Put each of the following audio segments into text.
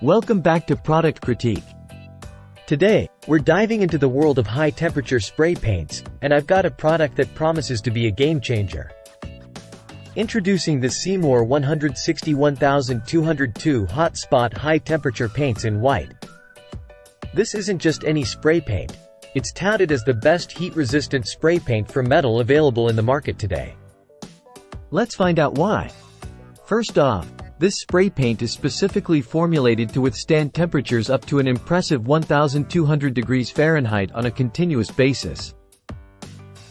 Welcome back to Product Critique. Today, we're diving into the world of high-temperature spray paints, and I've got a product that promises to be a game-changer. Introducing the Seymour 161202 Hot Spot High-Temperature Paints in White. This isn't just any spray paint. It's touted as the best heat-resistant spray paint for metal available in the market today. Let's find out why. First off, this spray paint is specifically formulated to withstand temperatures up to an impressive 1,200 degrees Fahrenheit on a continuous basis.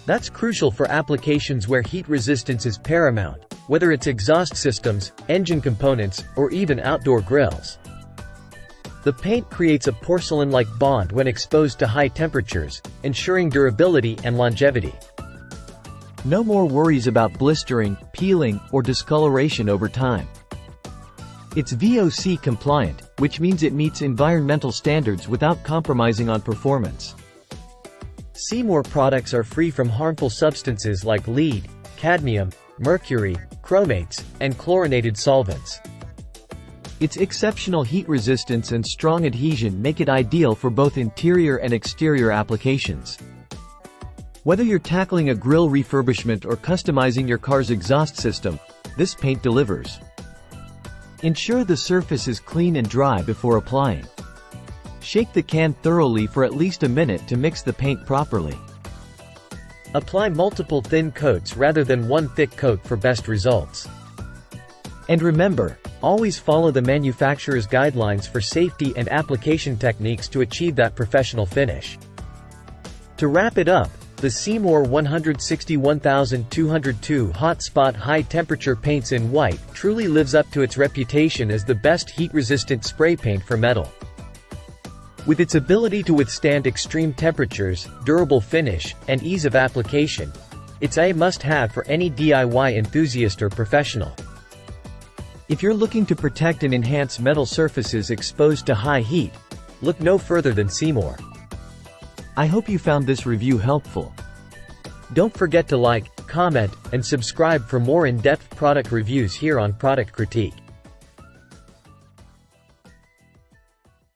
That's crucial for applications where heat resistance is paramount, whether it's exhaust systems, engine components, or even outdoor grills. The paint creates a porcelain-like bond when exposed to high temperatures, ensuring durability and longevity. No more worries about blistering, peeling, or discoloration over time. It's VOC compliant, which means it meets environmental standards without compromising on performance. Seymour products are free from harmful substances like lead, cadmium, mercury, chromates, and chlorinated solvents. Its exceptional heat resistance and strong adhesion make it ideal for both interior and exterior applications. Whether you're tackling a grill refurbishment or customizing your car's exhaust system, this paint delivers. Ensure the surface is clean and dry before applying. Shake the can thoroughly for at least a minute to mix the paint properly. Apply multiple thin coats rather than one thick coat for best results. And remember, always follow the manufacturer's guidelines for safety and application techniques to achieve that professional finish. To wrap it up, the Seymour 161202 Hot Spot High-Temperature Paints in White truly lives up to its reputation as the best heat-resistant spray paint for metal. With its ability to withstand extreme temperatures, durable finish, and ease of application, it's a must-have for any DIY enthusiast or professional. If you're looking to protect and enhance metal surfaces exposed to high heat, look no further than Seymour. I hope you found this review helpful. Don't forget to like, comment, and subscribe for more in-depth product reviews here on Product Critique.